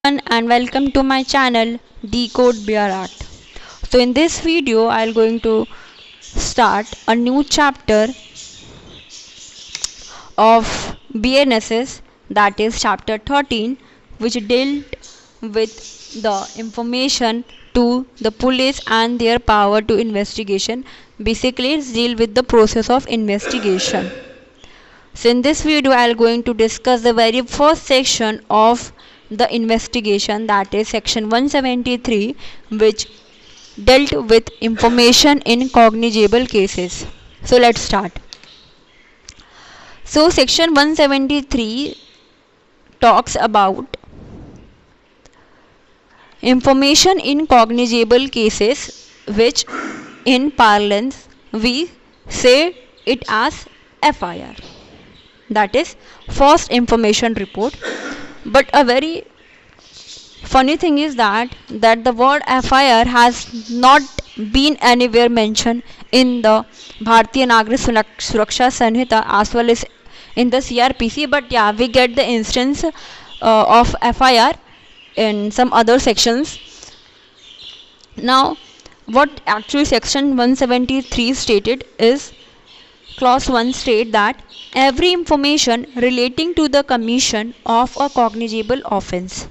everyone and welcome to my channel Decode BR Art. So in this video I am going to start a new chapter of BNSS, that is chapter 13, which dealt with the information to the police and their power to investigation. Basically it's deal with the process of investigation. So in this video I am going to discuss the very first section of the investigation, that is section 173, which dealt with information in cognizable cases. So let's start. So section 173 talks about information in cognizable cases, which in parlance we say it as FIR, that is first information report. But a very funny thing is that the word FIR has not been anywhere mentioned in the Bharatiya Nagrik Suraksha Sanhita as well as in the CRPC. But yeah, we get the instance of FIR in some other sections. Now what actually section 173 stated is, clause 1 state that every information relating to the commission of a cognizable offense,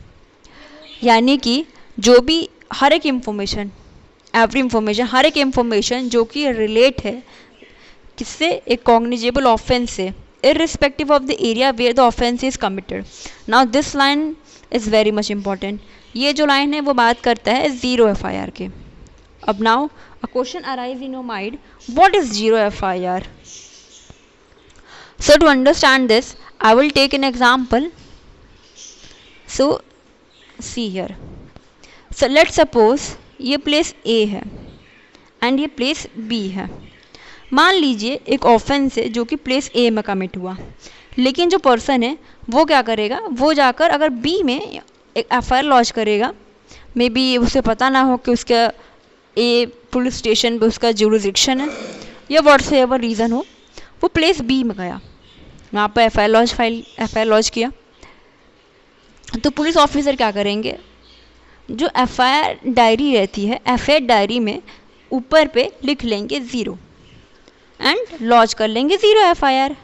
यानी कि जो भी हर एक information, every information, हर एक information जो कि relate है किससे, एक कॉग्निजेबल ऑफेंस से, irrespective of the area where the offense is committed. Now this line is very much important. ये जो लाइन है वो बात करता है ज़ीरो FIR के. अब now a question arise in your mind, what is zero FIR? So to understand this I will take an example. So see here. So let's suppose ये प्लेस A है and ये place B है. मान लीजिए एक offence है जो कि प्लेस A में कमिट हुआ, लेकिन जो पर्सन है वो क्या करेगा, वो जाकर अगर B में एक FIR लॉन्च करेगा. मे बी उसे पता ना हो कि उसका A पुलिस स्टेशन पे उसका जुरिसडिक्शन है या व्हाट्स एवर रीज़न हो, वो प्लेस B में गया, वहाँ पर FIR लॉन्च किया. तो पुलिस ऑफिसर क्या करेंगे, जो FIR डायरी रहती है, FIR डायरी में ऊपर पे लिख लेंगे ज़ीरो एंड लॉन्च कर लेंगे ज़ीरो FIR.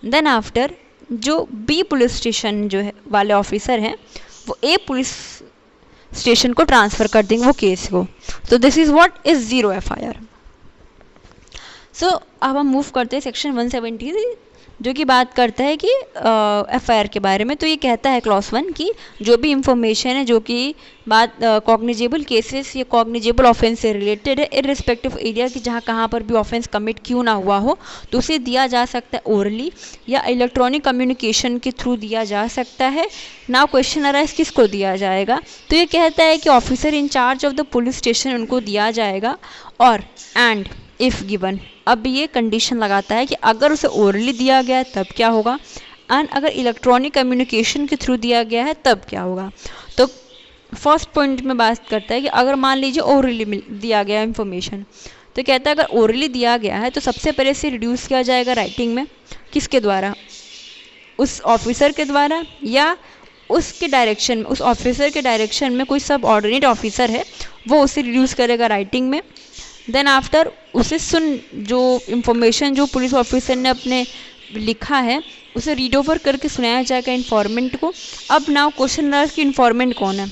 देन आफ्टर जो B पुलिस स्टेशन जो है वाले ऑफिसर हैं वो A पुलिस स्टेशन को ट्रांसफ़र कर देंगे वो केस को. तो this is what is zero FIR. सो अब हम मूव करते हैं सेक्शन 170 जो कि बात करता है कि FIR के बारे में. तो ये कहता है क्लॉज 1 कि जो भी इंफॉर्मेशन है जो कि बात कॉग्निजेबल केसेस या कॉग्निजेबल ऑफेंस से रिलेटेड है, इररिस्पेक्टिव एरिया की जहाँ कहाँ पर भी ऑफेंस कमिट क्यों ना हुआ हो, तो उसे दिया जा सकता है ओरली या इलेक्ट्रॉनिक कम्युनिकेशन के थ्रू दिया जा सकता है. नाउ क्वेश्चन अराइज किसको दिया जाएगा, तो ये कहता है कि officer in charge of the police station उनको दिया जाएगा. और एंड इफ़ गिवन, अब ये कंडीशन लगाता है कि अगर उसे ओरली दिया गया है तब क्या होगा, एंड अगर इलेक्ट्रॉनिक कम्युनिकेशन के थ्रू दिया गया है तब क्या होगा. तो फर्स्ट पॉइंट में बात करता है कि अगर मान लीजिए ओरली दिया गया इंफॉर्मेशन, तो कहता है अगर ओरली दिया गया है तो सबसे पहले से रिड्यूस किया जाएगा राइटिंग में. किसके द्वारा, उस ऑफिसर के द्वारा या उसके डायरेक्शन में, उस ऑफिसर के डायरेक्शन में कोई सब ऑर्डिनेट ऑफिसर है वो उसे रिड्यूस करेगा राइटिंग में. देन आफ्टर उसे जो इंफॉर्मेशन जो पुलिस ऑफिसर ने अपने लिखा है उसे रीड ओवर करके सुनाया जाएगा इन्फॉर्मेंट को. अब नाउ क्वेश्चन रहा कि इन्फॉर्मेंट कौन है.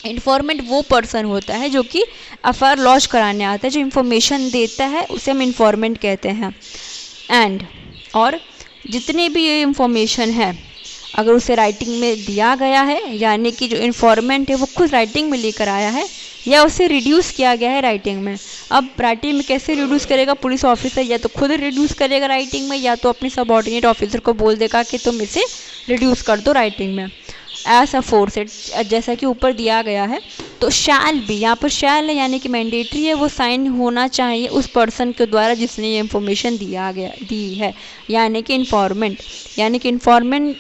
इन्फॉर्मेंट वो पर्सन होता है जो कि FIR लॉन्च कराने आता है, जो इन्फॉर्मेशन देता है उसे हम इन्फॉर्मेंट कहते हैं. एंड और जितने भी ये इंफॉर्मेशन है अगर उसे राइटिंग में दिया गया है, यानी कि जो इन्फॉर्मेंट है वो खुद राइटिंग में लेकर आया है या उसे रिड्यूस किया गया है राइटिंग में. अब राइटिंग में कैसे रिड्यूस करेगा पुलिस ऑफिसर, या तो खुद रिड्यूस करेगा राइटिंग में या तो अपने सबऑर्डिनेट ऑफिसर को बोल देगा कि तुम इसे रिड्यूस कर दो राइटिंग में. एज अ फोर्स जैसा कि ऊपर दिया गया है. तो शैल भी, यहाँ पर शैल है यानी कि मैंडेटरी है, वो साइन होना चाहिए उस पर्सन के द्वारा जिसने ये इंफॉर्मेशन दी है, यानी कि इन्फॉर्मेंट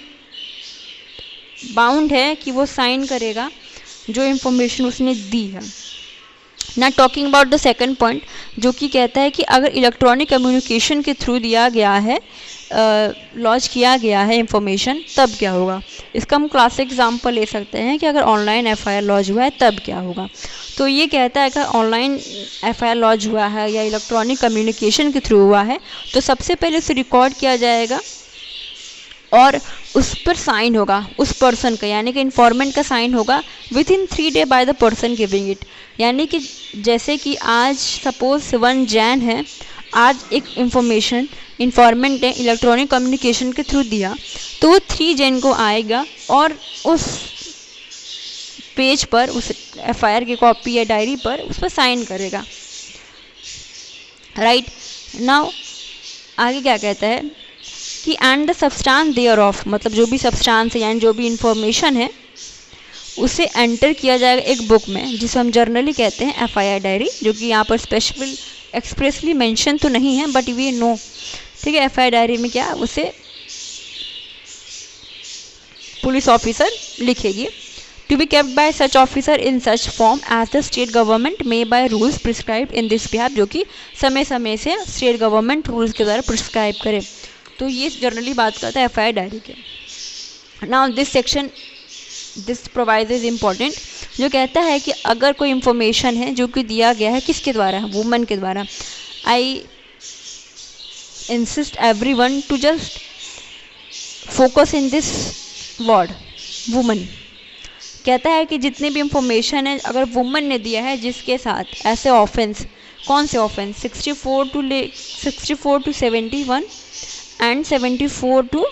बाउंड है कि वो साइन करेगा जो इंफॉर्मेशन उसने दी है. ना talking about the second point जो कि कहता है कि अगर इलेक्ट्रॉनिक कम्युनिकेशन के थ्रू दिया गया है लॉन्च किया गया है इंफॉर्मेशन, तब क्या होगा। इसका हम क्लासिक एग्जांपल ले सकते हैं कि अगर ऑनलाइन एफआईआर लॉन्च हुआ है तब क्या होगा। तो ये कहता है कि ऑनलाइन एफआईआर लॉन्च हुआ है या इलेक्ट्रॉनिक कम्युनिकेशन के थ्रू हुआ है तो सबसे पहले उसे रिकॉर्ड किया जाएगा और उस पर साइन होगा उस पर्सन का, यानी कि इन्फॉर्मेंट का साइन होगा with in 3 days by the person giving it. यानी कि जैसे कि आज सपोज 1 Jan है, आज एक इन्फॉर्मेंट ने इलेक्ट्रॉनिक कम्युनिकेशन के थ्रू दिया तो वो 3 Jan को आएगा और उस पेज पर, उस एफआईआर की कॉपी या डायरी पर उस पर साइन करेगा। राइट नाउ आगे क्या कहता है कि and the substance thereof, मतलब जो भी सब्सटेंस है यानी जो भी इंफॉर्मेशन है उसे एंटर किया जाएगा एक बुक में, जिसे हम जर्नली कहते हैं एफआईआर डायरी, जो कि यहाँ पर स्पेशल एक्सप्रेसली मेंशन तो नहीं है बट वी नो, ठीक है। एफआईआर डायरी में क्या उसे पुलिस ऑफिसर लिखेगी। To be kept by such officer in such form as the state government may by rules prescribe in this behalf, जो कि समय समय से स्टेट गवर्नमेंट रूल्स के द्वारा प्रिस्क्राइब करे। तो ये जनरली बात करता है एफआईआर डायरी के। Now this section this provide is important, जो कहता है कि अगर कोई इंफॉर्मेशन है जो कि दिया गया है किसके द्वारा, वुमन के द्वारा। I insist everyone to just focus in this word woman. कहता है कि जितनी भी इंफॉर्मेशन है अगर वुमन ने दिया है जिसके साथ ऐसे ऑफेंस, कौन से offence, 64 to 71 and 74 to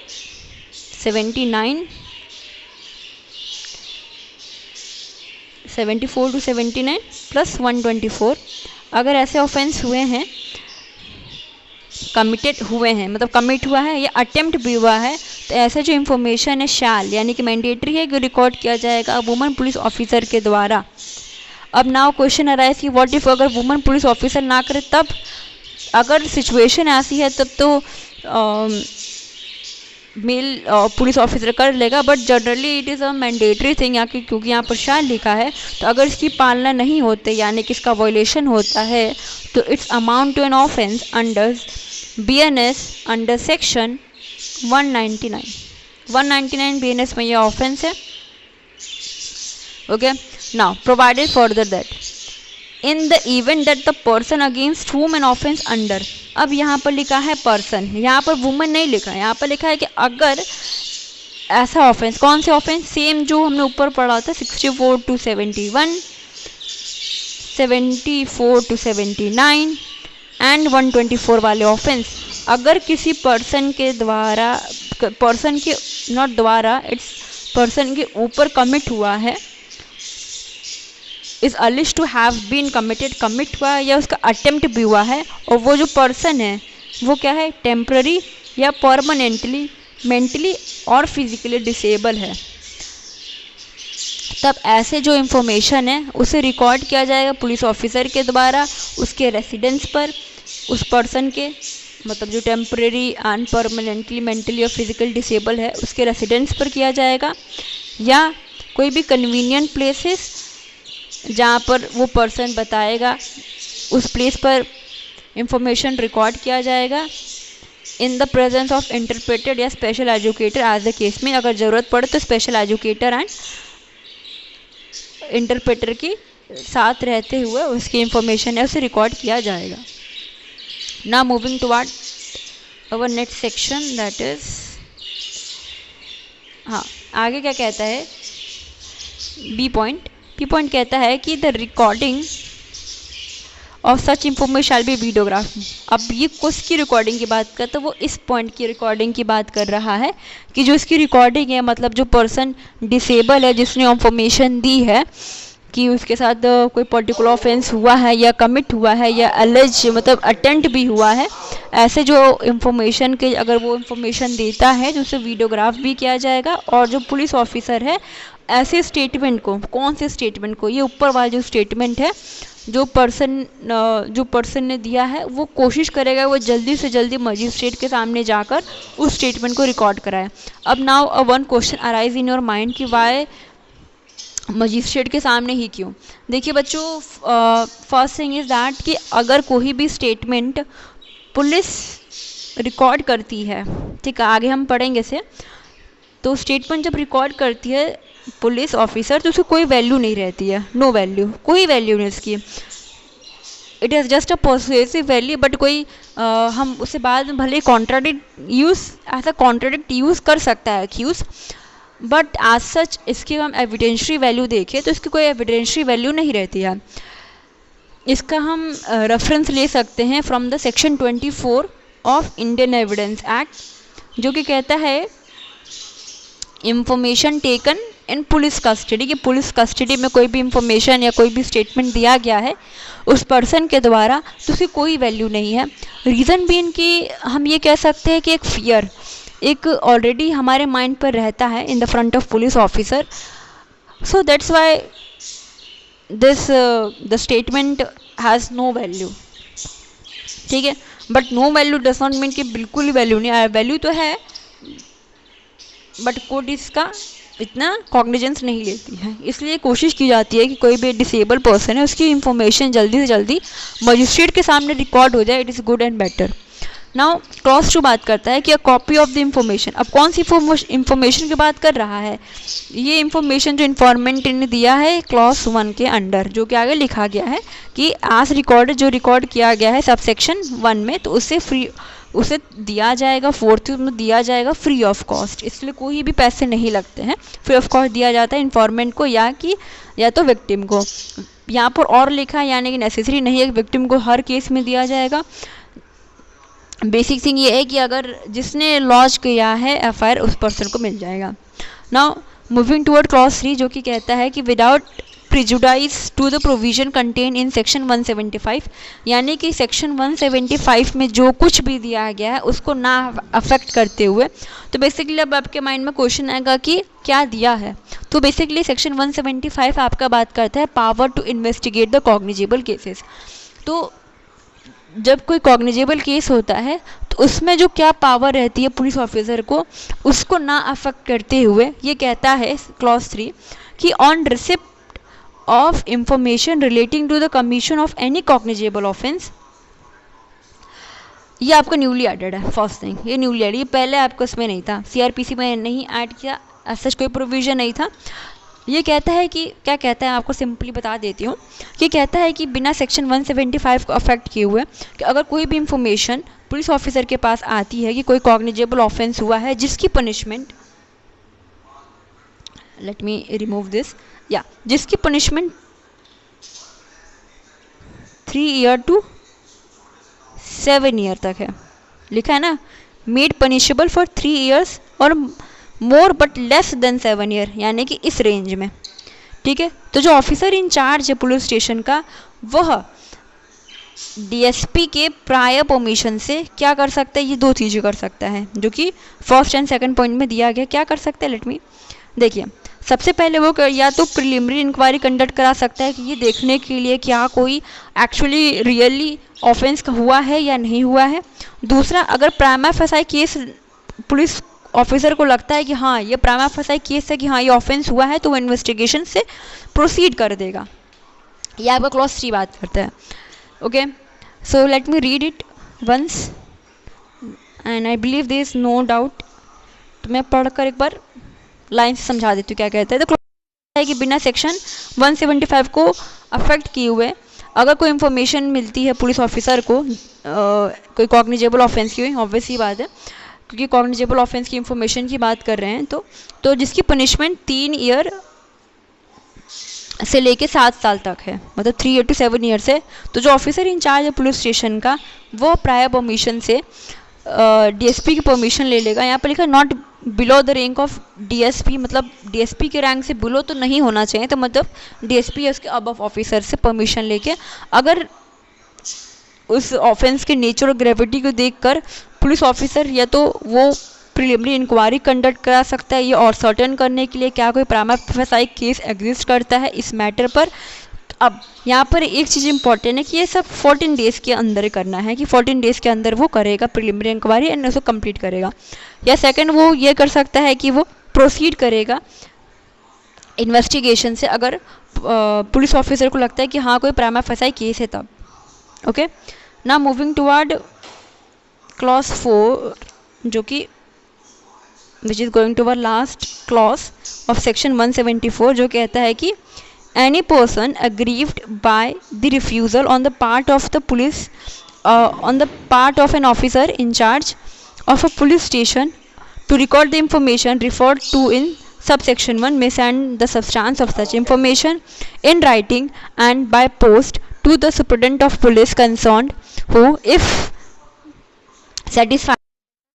79, 74 to 79 plus 124, अगर ऐसे ऑफेंस हुए हैं, कमिटेड हुए हैं, मतलब कमिट हुआ है या अटेम्प्ट भी हुआ है, तो ऐसे जो इन्फॉर्मेशन है शैल यानी कि मैंडेटरी है कि रिकॉर्ड किया जाएगा वुमन पुलिस ऑफिसर के द्वारा। अब नाउ क्वेश्चन अराइज कि व्हाट इफ अगर वुमन पुलिस ऑफिसर ना करे, तब अगर सिचुएशन ऐसी है तब तो मेल पुलिस ऑफिसर कर लेगा, but generally it is a mandatory thing, यहाँ क्योंकि यहाँ पर शैल लिखा है। तो अगर इसकी पालना नहीं होते यानी कि इसका वायलेशन होता है तो it's amount to an offence under BNS under section 199 BNS में यह ऑफेंस है। Okay now provided further that in the event that the person against whom an offense under, अब यहाँ पर लिखा है पर्सन, यहाँ पर वुमन नहीं लिखा है, यहाँ पर लिखा है कि अगर ऐसा ऑफेंस, कौन से ऑफेंस, सेम जो हमने ऊपर पढ़ा था 64 to 71, 74 to 79 एंड 124 वाले ऑफेंस अगर किसी पर्सन के द्वारा, पर्सन के नॉट द्वारा, इट्स पर्सन के ऊपर कमिट हुआ है, is alleged to have been committed, commit हुआ है या उसका अटेम्प्ट भी हुआ है, और वो जो पर्सन है वो क्या है, टेम्पररी या परमानेंटली मेंटली और फिजिकली डिसेबल है, तब ऐसे जो इंफॉर्मेशन है उसे रिकॉर्ड किया जाएगा पुलिस ऑफिसर के द्वारा उसके रेसिडेंस पर, उस पर्सन के, मतलब जो टेम्परेरी एंड परमानेंटली मेंटली और फिजिकल डिसेबल है उसके रेसिडेंस पर किया जाएगा, या कोई भी कन्वीनियंट प्लेसेस जहाँ पर वो पर्सन बताएगा उस प्लेस पर इंफॉर्मेशन रिकॉर्ड किया जाएगा in the presence of interpreter या special educator as the case में, अगर ज़रूरत पड़े तो स्पेशल एजुकेटर एंड इंटरप्रेटर के साथ रहते हुए उसकी इंफॉर्मेशन है उसे रिकॉर्ड किया जाएगा। Now moving toward our next section that is, हाँ आगे क्या कहता है, बी पॉइंट कहता है कि the recording of such information shall be videograph. अब ये किसकी रिकॉर्डिंग की बात करता है, वो इस पॉइंट की रिकॉर्डिंग की बात कर रहा है कि जो इसकी रिकॉर्डिंग है, मतलब जो पर्सन डिसेबल है जिसने इंफॉर्मेशन दी है कि उसके साथ कोई पर्टिकुलर ऑफेंस हुआ है या कमिट हुआ है या अलेज मतलब अटेम्प्ट भी हुआ है, ऐसे जो इंफॉर्मेशन के अगर वो इंफॉर्मेशन देता है तो उसे वीडियोग्राफ भी किया जाएगा, और जो पुलिस ऑफिसर है ऐसे स्टेटमेंट को, कौन से स्टेटमेंट को, ये ऊपर वाला जो स्टेटमेंट है जो पर्सन ने दिया है वो कोशिश करेगा वो जल्दी से जल्दी मजिस्ट्रेट के सामने जाकर उस स्टेटमेंट को रिकॉर्ड कराए। अब now one question arise in your mind कि वाई मजिस्ट्रेट के सामने ही क्यों। देखिए बच्चों, फर्स्ट थिंग इज़ दैट कि अगर कोई भी स्टेटमेंट पुलिस रिकॉर्ड करती है, ठीक है, आगे हम पढ़ेंगे इसे। तो स्टेटमेंट जब रिकॉर्ड करती है पुलिस ऑफिसर तो उसकी कोई वैल्यू नहीं रहती है, नो वैल्यू, कोई वैल्यू नहीं उसकी। It is just a positive value, but कोई हम उसे बाद में भले कॉन्ट्राडिक्ट यूज़ ऐसा कॉन्ट्राडिक्ट यूज़ कर सकता है एक्यूज़, बट आज सच इसकी हम एविडेंशरी वैल्यू देखें तो इसकी कोई एविडेंशरी वैल्यू नहीं रहती है। इसका हम रेफरेंस ले सकते हैं from the section 24 of Indian evidence act, जो कि कहता है information taken in police custody, कि पुलिस कस्टडी में कोई भी इंफॉर्मेशन या कोई भी स्टेटमेंट दिया गया है उस पर्सन के द्वारा तो उसकी कोई वैल्यू नहीं है। रीज़न भी इनकी हम ये कह सकते हैं कि एक फियर एक ऑलरेडी हमारे माइंड पर रहता है in the front of police officer, so that's why this the statement has no value, ठीक है। But no value does not mean कि बिल्कुल ही वैल्यू नहीं, वैल्यू तो है बट कोर्ट इसका इतना कॉग्निजेंस नहीं लेती है। इसलिए कोशिश की जाती है कि कोई भी डिसेबल पर्सन है उसकी इंफॉर्मेशन जल्दी से जल्दी मजिस्ट्रेट के सामने रिकॉर्ड हो जाए, it is good and better. Now clause 2 बात करता है कि a copy of the information. अब कौन सी इंफॉर्मेशन की बात कर रहा है? ये इंफॉर्मेशन जो इन्फॉर्मेंट ने दिया है क्लॉज 1 के अंडर, जो कि आगे लिखा गया है कि एज रिकॉर्ड, जो रिकॉर्ड किया गया है सबसेक्शन 1 में, तो उससे फ्री उसे दिया जाएगा, 4th में दिया जाएगा फ्री ऑफ कॉस्ट, इसलिए कोई भी पैसे नहीं लगते हैं, फ्री ऑफ कॉस्ट दिया जाता है इन्फॉर्मेंट को या तो विक्टिम को। यहाँ पर और लिखा है यानी कि नेसेसरी नहीं है कि विक्टिम को हर केस में दिया जाएगा। बेसिक थिंग ये है कि अगर जिसने लॉन्च किया है एफआईआर उस पर्सन को मिल जाएगा। नाउ मूविंग टुवर्ड क्लॉज 3, जो कि कहता है कि without prejudice to the provision contain in section 175, यानी कि सेक्शन 175 में जो कुछ भी दिया गया है उसको ना अफेक्ट करते हुए। तो बेसिकली अब आपके माइंड में क्वेश्चन आएगा कि क्या दिया है, तो बेसिकली सेक्शन 175 आपका बात करता है power to investigate the cognizable cases. तो जब कोई कॉग्निजेबल केस होता है तो उसमें जो क्या पावर रहती है पुलिस ऑफिसर को, उसको ना अफेक्ट करते हुए ये कहता है क्लॉज 3 कि on receipt of information relating to the commission of any cognizable offense, ये आपका न्यूली एडेड है। फर्स्ट थिंग ये न्यूली एडेड, ये पहले आपको इसमें नहीं था, सीआरपीसी में नहीं ऐड किया, ऐसा कोई प्रोविजन नहीं था। ये कहता है कि क्या कहता है, आपको सिंपली बता देती हूँ कि कहता है कि बिना सेक्शन 175 को अफेक्ट किए हुए कि अगर कोई भी इंफॉर्मेशन पुलिस ऑफिसर के पास आती है कि कोई कॉग्निजेबल ऑफेंस हुआ है जिसकी punishment, let me remove this, या जिसकी पनिशमेंट 3 ईयर टू 7 ईयर तक है, लिखा है ना, मेड पनिशेबल फॉर 3 ईयर्स और more but less than 7 year, यानी कि इस रेंज में, ठीक है। तो जो ऑफिसर इंचार्ज है पुलिस स्टेशन का, वह डीएसपी के प्रायर परमिशन से क्या कर सकता है, ये 2 चीज़ें कर सकता है जो कि फर्स्ट एंड सेकंड पॉइंट में दिया गया। क्या कर सकता है, लेट मी देखिए, सबसे पहले वो या तो प्रिलिमिनरी इंक्वायरी कंडक्ट करा सकता है कि ये देखने के लिए क्या कोई एक्चुअली रियली ऑफेंस हुआ है या नहीं हुआ है। दूसरा, अगर prima facie case police officer को लगता है कि हाँ ये प्राइमा फेसाई केस है कि हाँ ये ऑफेंस हुआ है, तो वो इन्वेस्टिगेशन से प्रोसीड कर देगा। ये आपका क्लॉज 3 बात करता है। Okay, so let me read it once and I believe there is no doubt. तो मैं पढ़कर एक बार लाइन से समझा देती हूँ क्या कहता है। तो क्लॉज है कि बिना सेक्शन 175 को अफेक्ट किए हुए अगर कोई इन्फॉर्मेशन मिलती है पुलिस ऑफिसर को कोई कॉग्निजेबल ऑफेंस की, ऑब्वियसली बात है क्योंकि कॉग्निजेबल ऑफेंस की इन्फॉर्मेशन की बात कर रहे हैं, तो जिसकी पनिशमेंट 3 ईयर से लेके 7 साल तक है, मतलब 3 ईयर टू 7 ईयर से, तो जो ऑफिसर इंचार्ज है पुलिस स्टेशन का वो प्रायर परमिशन से डीएसपी की परमिशन ले लेगा। यहाँ पर लिखा not below the rank of DSP, मतलब डीएसपी के रैंक से बिलो तो नहीं होना चाहिए, तो मतलब डीएसपी या उसके अबव ऑफिसर से परमिशन लेके अगर उस ऑफेंस के नेचर और ग्रेविटी को देखकर पुलिस ऑफिसर या तो वो प्रिलिमिनरी इंक्वायरी कंडक्ट करा सकता है ये और सर्टेन करने के लिए क्या कोई प्राइमा फेसाई केस एग्जिस्ट करता है इस मैटर पर। अब यहाँ पर एक चीज़ इंपॉर्टेंट है कि ये सब 14 डेज़ के अंदर करना है, कि 14 डेज़ के अंदर वो करेगा प्रिलिमिनरी इंक्वायरी एंड उसको कंप्लीट करेगा। या सेकंड वो ये कर सकता है कि वो प्रोसीड करेगा इन्वेस्टिगेशन से अगर पुलिस ऑफिसर को लगता है कि हाँ कोई प्राइमा फेसाई केस है तब। Okay, now moving toward clause 4 जो कि which is going to our last clause of section 174 जो कहता है कि any person aggrieved by the refusal on the part of the police on the part of an officer in charge of a police station to record the information referred to in subsection 1 may send the substance of such information in writing and by post to the superintendent of police concerned who, if satisfied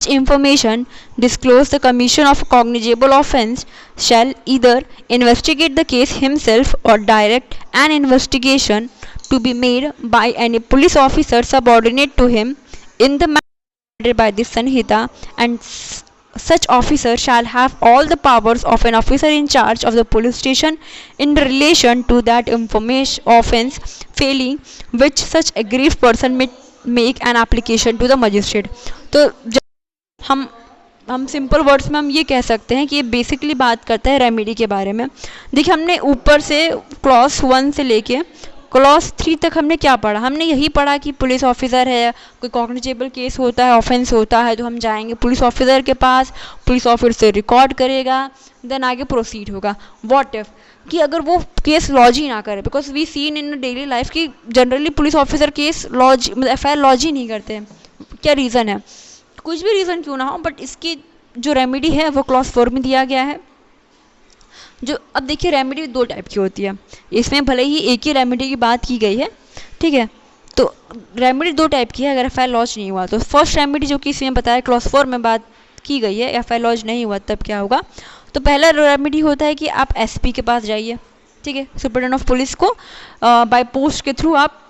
information disclose the commission of a cognizable offence shall either investigate the case himself or direct an investigation to be made by any police officer subordinate to him in the manner by this Sanhita and such officer shall have all the powers of an officer in charge of the police station in relation to that information offence failing which such aggrieved person may make an application to the magistrate. तो हम simple words में हम ये कह सकते हैं कि ये बेसिकली बात करता है रेमेडी के बारे में. देखिए हमने ऊपर से क्लॉज 1 से लेके क्लॉज 3 तक हमने क्या पढ़ा. हमने यही पढ़ा कि पुलिस ऑफिसर है, कोई कॉग्निजेबल केस होता है, ऑफेंस होता है तो हम जाएंगे पुलिस ऑफिसर के पास, पुलिस ऑफिसर रिकॉर्ड करेगा, देन आगे प्रोसीड होगा. व्हाट इफ कि अगर वो केस लॉज ही ना करे, because we seen in daily life कि generally police officer case lodge FIR lodge ही नहीं करते. क्या रीज़न है, कुछ भी रीज़न क्यों ना हो, बट इसकी जो रेमेडी है वो क्लॉज 4 में दिया गया है. जो अब देखिए रेमेडी 2 टाइप की होती है, इसमें भले ही एक ही रेमेडी की बात की गई है, ठीक है. तो रेमेडी 2 टाइप की है अगर FIR लॉज नहीं हुआ तो. फर्स्ट रेमेडी जो कि इसमें बताया क्लॉज 4 में बात की गई है, FIR लॉज नहीं हुआ तब क्या होगा. तो पहला रेमेडी होता है कि आप SP के पास जाइए, ठीक है, सुपरिटेंडेंट ऑफ पुलिस को बाय पोस्ट के थ्रू आप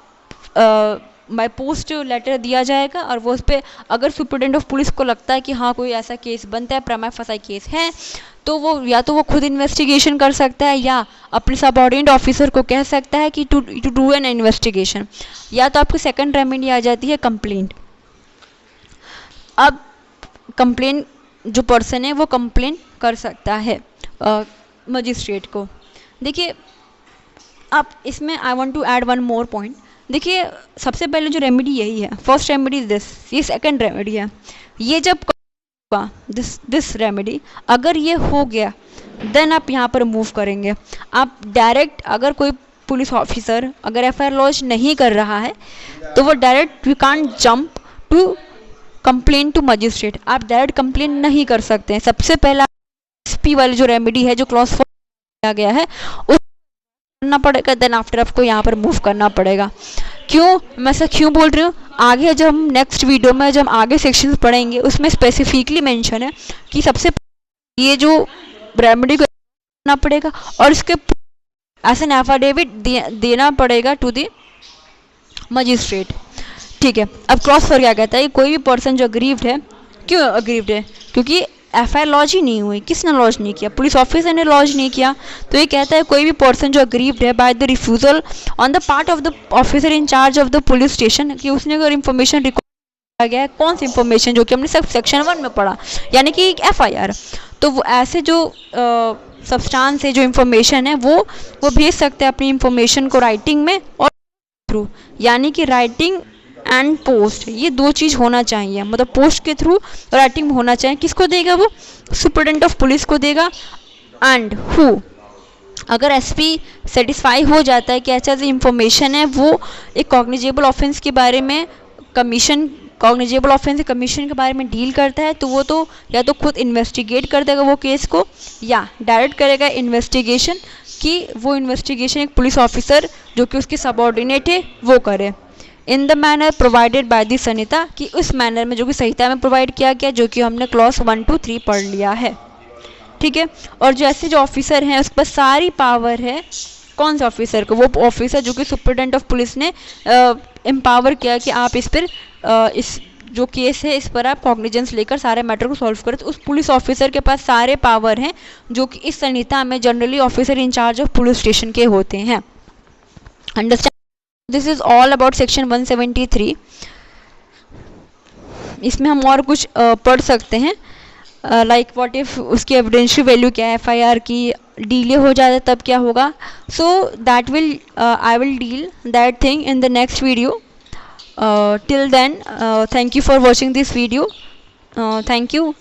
बाय पोस्ट लेटर दिया जाएगा और वो उस पर अगर सुपरिटेंडेंट ऑफ पुलिस को लगता है कि हाँ कोई ऐसा केस बनता है, प्रमा फसाई केस है, तो वो या तो वो खुद इन्वेस्टिगेशन कर सकता है या अपने सबऑर्डिनेट ऑफिसर को कह सकता है कि टू डू एन इन्वेस्टिगेशन. या तो आपकी सेकंड रेमेडी आ जाती है कंप्लेंट. अब कंप्लेंट जो पर्सन है वो कंप्लेंट कर सकता है मजिस्ट्रेट को. देखिए अब इसमें I want to add one more point. देखिए सबसे पहले जो रेमेडी यही है, फर्स्ट रेमेडी दिस, ये सेकंड रेमेडी है. ये जब दिस रेमेडी अगर ये हो गया देन आप यहाँ पर मूव करेंगे. आप डायरेक्ट अगर कोई पुलिस ऑफिसर अगर FIR लॉज नहीं कर रहा है तो वो direct you can't jump to complain to magistrate. आप डायरेक्ट कंप्लेन नहीं कर सकते हैं. सबसे पहला SP वाली जो रेमेडी है जो क्लॉज 4 किया गया है उस करना पड़ेगा, देन आफ्टर आपको यहाँ पर मूव करना पड़ेगा. क्यों मैं ऐसा क्यों बोल रही हूँ, आगे जब हम नेक्स्ट वीडियो में जब हम आगे सेक्शंस पढ़ेंगे उसमें स्पेसिफिकली मेंशन है कि सबसे ये जो रेमेडी को करना पड़ेगा और इसके एज एन एफिडेविट देना पड़ेगा टू द मजिस्ट्रेट. ठीक है. अब क्लॉज 4 क्या कहता है, कोई भी पर्सन जो अग्रीव्ड है, क्यों अग्रीव्ड है, क्योंकि FIR लॉज ही नहीं हुई. किसने लॉज नहीं किया, पुलिस ऑफिसर ने लॉज नहीं किया. तो ये कहता है कोई भी पर्सन जो अग्रीव्ड है by the refusal on the part of the officer in charge of the police station, कि उसने अगर इन्फॉर्मेशन रिकॉर्ड किया गया है, कौन सी इन्फॉर्मेशन, जो कि हमने सब सेक्शन 1 में पढ़ा, यानी कि एक FIR. तो वो ऐसे जो सब्सटेंस है, जो इन्फॉर्मेशन है वो भेज सकते हैं अपनी इन्फॉर्मेशन को राइटिंग में और थ्रू, यानी कि राइटिंग एंड पोस्ट, ये 2 चीज़ होना चाहिए. मतलब पोस्ट के थ्रू राइटिंग में होना चाहिए. किसको देगा वो, सुपरिटेंडेंट ऑफ पुलिस को देगा. एंड हु, अगर SP सेटिस्फाई हो जाता है कि ऐसा जो इन्फॉर्मेशन है वो एक कॉग्निजेबल ऑफेंस के बारे में कॉग्निजेबल ऑफेंस कमीशन के बारे में डील करता है, तो वो तो या तो खुद इन्वेस्टिगेट कर देगा वो केस को या डायरेक्ट करेगा इन्वेस्टिगेशन, कि वो इन्वेस्टिगेशन एक पुलिस ऑफिसर जो कि उसके सबऑर्डिनेट है वो करे. In the manner provided by the Sanhita, कि उस मैनर में जो कि संहिता में प्रोवाइड किया गया, जो कि हमने क्लॉज 1 to 3 पढ़ लिया है. ठीक है. और जैसे जो ऑफिसर हैं उस पर सारी पावर है, कौन से ऑफिसर को, वो ऑफिसर जो कि सुपरिटेंडेंट ऑफ पुलिस ने एम्पावर किया कि आप इस पर इस जो केस है इस पर आप कॉग्निजेंस लेकर सारे मैटर को सॉल्व करें. तो उस पुलिस ऑफिसर के पास सारे पावर हैं जो कि इस संहिता में generally officer in charge of police station के होते हैं. Understand. This is all about section 173. इसमें हम और कुछ पढ़ सकते हैं, लाइक व्हाट इफ उसकी एविडेंशियल वैल्यू क्या है, FIR की डिले हो जाए तब क्या होगा. So that will I will deal that thing in the next video. Till then, thank you for watching this video. Thank you,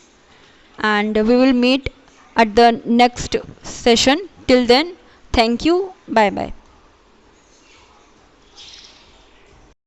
and we will meet at the next session. Till then, thank you. Bye bye.